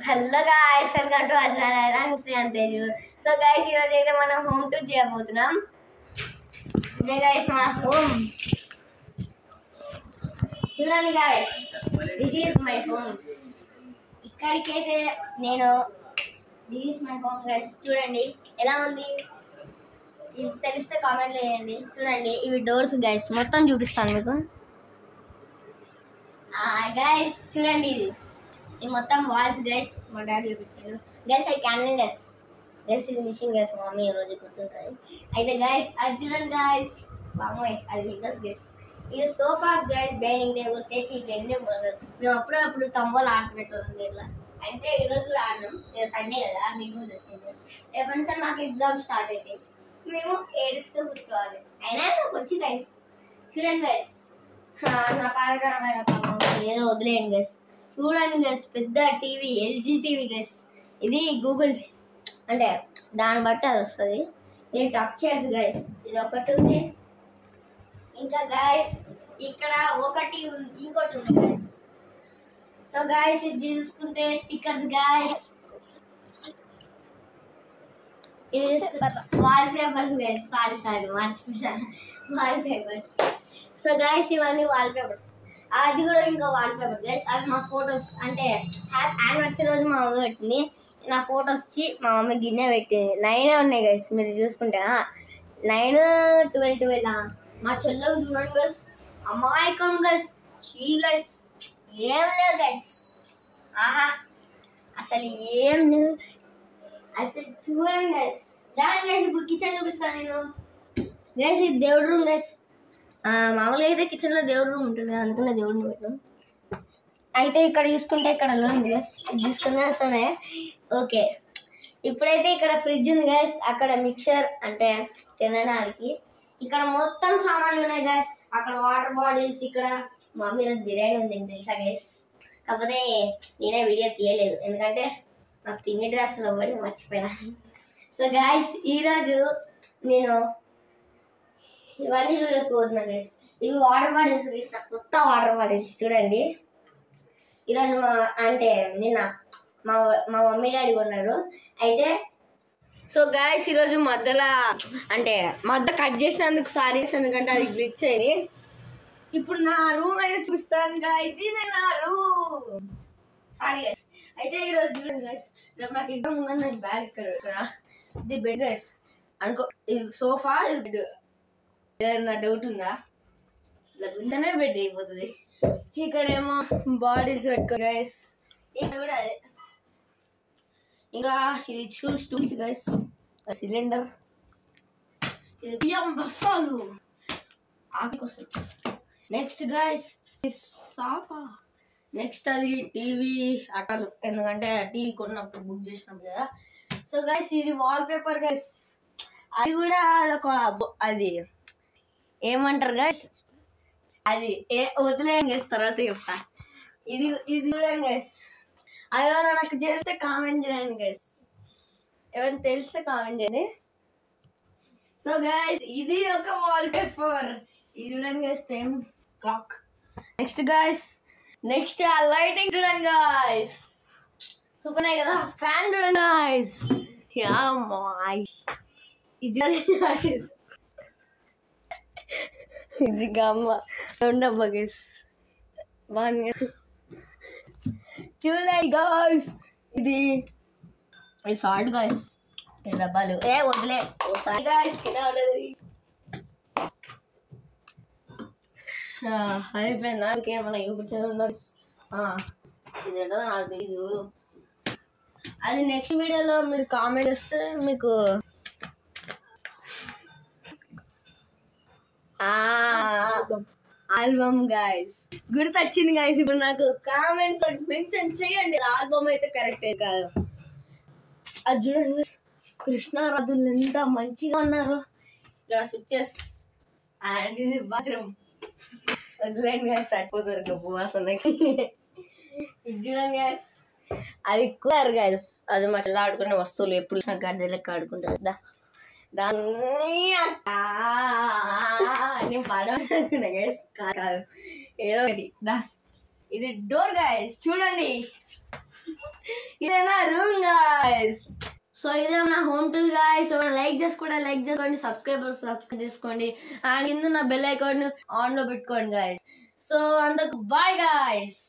Hello guys, welcome to our channel. నేను Sriyan Teju. So guys, ఈరోజు అయితే మనం హోమ్ టూర్ చేయబోతున్నాం. ఇదే గాయ్స్ మా హోమ్. చూడండి guys, this is my home. ఇక్కడికైతే నేను this is my home guys. చూడండి ఎలా ఉంది, తెలిస్తే కామెంట్లో వేయండి. చూడండి ఇవి డోర్స్ గాయ్స్, మొత్తం చూపిస్తాను మీకు. గాయ్స్ చూడండి, ఇది మొత్తం వాల్స్ గైస్. మా డాడీ చూపించాడు గైస్. అది క్యానల్ గైస్ ఇది మిషన్ గైస్. మా మమ్మీ రోజు గుర్తుంటుంది. అయితే గైస్ అది చూడండి గైస్, బాగున్నాయి. అది విండోస్ గైస్. ఇది sofas guys, dining tables, dining table. మేము అప్పుడప్పుడు తంబోలు ఆడుకునేటోళ్ళం ఇట్లా. అయితే ఈరోజు కూడా ఆడినాం. నేను సండే కదా, మీకు వచ్చింది. రేపటి నుంచి మాకు ఎగ్జామ్ స్టార్ట్ అవుతాయి. మేము 8th కూర్చోవాలి. అయినా నాకు వచ్చి గైస్. చూడండి గైస్, నా పాదకరమైన ఏదో వదిలేయండి గైస్. చూడండి గైస్, పెద్ద టీవీ, ఎల్జీ టీవీ గైస్. ఇది గూగుల్ అంటే దాన్ని బట్టి అది వస్తుంది. ఇది టచ్ చేసి గైస్. ఇది ఒకటి ఉంది. ఇంకా గైస్ ఇక్కడ ఒకటి ఇంకోటి ఉంది గైస్. సో గైస్ ఇది చూసుకుంటే స్టిక్కర్స్ గైస్. ఇది వాల్ పేపర్స్ గైస్. సారీ మర్చిపోయినా, వాల్ పేపర్స్. సో గైస్ ఇవన్నీ వాల్ పేపర్స్. అది కూడా ఇంకా వాల్ పేపర్ గైస్. అవి మా ఫొటోస్. అంటే యానివర్సరీ రోజు మా మమ్మీ పెట్టింది. నా ఫొటోస్ వచ్చి మా మమ్మీ గిన్నె పెట్టింది. 9 ఉన్నాయి గైస్. మీరు చూసుకుంటే 9, 12 మా చెల్లెలు చూడండి గైస్. అమాయకం గైస్. చీ గైస్, ఏం లేదు గైస్. ఆహా, అసలు ఏం లేదు అసలు. చూడండి గైస్. దాని గైస్ ఇప్పుడు కిచెన్ చూపిస్తాను నేను గైస్. ఇది దేవుడు రూమ్ గైస్. మామూలుగా అయితే కిచెన్లో దేవుడు రూమ్ ఉంటుంది కదా, అందుకనే దేవుడిని పెట్టాం. అయితే ఇక్కడ చూసుకుంటే ఇక్కడ ఉంది గైస్. ఇది తీసుకున్నా సరే ఓకే. ఇప్పుడైతే ఇక్కడ ఫ్రిడ్జ్ ఉంది గైస్. అక్కడ మిక్చర్ అంటే తినడానికి. ఇక్కడ మొత్తం సామాన్లు ఉన్నాయి గైస్. అక్కడ వాటర్ బాటిల్స్. ఇక్కడ మమ్మీ రోజు బిర్యానీ ఉంది తెలుసా గైస్. కాకపోతే నేనే వీడియో తీయలేదు, ఎందుకంటే నాకు తినే డ్రెస్సులో పడి మర్చిపోయినా. సో గైస్ ఈరోజు నేను ఇవన్నీ చూడకపోతున్నా గైస్. ఇవి వాటర్ బాటిల్స్ తీసిన కొత్త వాటర్ బాటిల్స్. చూడండి ఈరోజు అంటే నిన్న మా మమ్మీ డాడీ కొన్నారు. అయితే సో గైస్ ఈరోజు మధ్యలో కట్ చేసినందుకు సారీస్, ఎందుకంటే అది గ్లిచ్ అయింది. ఇప్పుడు నా రూమ్ అయితే చూస్తాను గైస్. ఇదే నా రూమ్. Sorry guys. అయితే ఈరోజు చూడండి గైస్, రేపు నాకు ఎగ్జామ్ ఉందని నేను బ్యాగ్ ఇక్కడ పెడుతున్నా. ఇది బెడ్ గైస్ అనుకో. ఇది సోఫా, ఇది బెడ్. ఏదైనా డౌట్ ఉందా? ఇలా గుంటనే బెడ్ అయిపోతుంది. ఇక్కడేమో బాటిల్స్ పెట్టుకో గైస్. ఇక్కడ కూడా అదే. ఇంకా ఇది టూల్స్ గైస్. సిలిండర్, ఇది బియ్యం బస్తాలు ఆకి కోసం. నెక్స్ట్ గైస్ సాఫా. నెక్స్ట్ అది టీవీ అటలు, ఎందుకంటే టీవీ కొన్నప్పుడు బుక్ చేసినప్పుడు కదా. సో గైస్ ఇది వాల్ పేపర్ గైస్. అది కూడా అది ఏమంటారు గైస్, అది వదిలేం గైస్, తర్వాత చెప్తా. ఇది చూడండి గైస్. అది నాకు తెలిస్తే కామెంట్ చేయండి గైస్. ఎవరైనా తెలిస్తే కామెంట్ చేయండి. సో గైస్ ఇది ఒక వాల్ పేపర్. ఇది చూడండి guys, time clock. Next guys, next ఆ లైటింగ్ చూడండి గైస్. సూపర్ కదా. ఫ్యాన్ చూడండి గైస్. ఇది గమ్మ ఉండబ్బా గైస్. బాగుంది చూడండి గైస్. ఇది సాల్ట్ గైస్. డబ్బాలు వదిలే ఒకసారి గైస్ కింద ఉండదు. అయిపోయిందా? ఇంకేమన్నా చూపించేది ఉండదు. ఇది ఏంటో నాకు తెలీదు. అది నెక్స్ట్ వీడియోలో మీరు కామెంట్ చేస్తే మీకు ఆల్బమ్ గైస్ గుర్తొచ్చింది గైస్. ఇప్పుడు నాకు కామెంట్ మెన్షన్ చేయండి. ఆల్బమ్ అయితే కరెక్టే కాదు. అది చూడండి, కృష్ణారాధులు ఎంత మంచిగా ఉన్నారు. ఇక్కడ స్విచ్చెస్ అండ్ ఇది బాత్రూమ్. వదిలేండి గైస్, సరిపోతారు గప్పు వాసనకి. ఇది చూడండి గైస్, అది కూలర్ గైస్. అది మా చెల్లి ఆడుకునే వస్తువులు. ఎప్పుడు నా గడ్డ లెక్క ఆడుకుంటుంది కదా దాన్ని. నేను పాడనుకున్నా గైస్, కాదు ఏదో ఒకటి. ఇది డోర్ గైస్. చూడండి ఇదే నా రూమ్ గాయ్స్. సో ఇదే నా home tour guys. So like చేసుకోండి, సబ్స్క్రైబ్ చేసుకోండి అండ్ కింద నా బెల్ ఐకాన్ ఆన్ లో పెట్టుకోండి గాయ్స్. సో అందరికి బాయ్ గాయ్స్.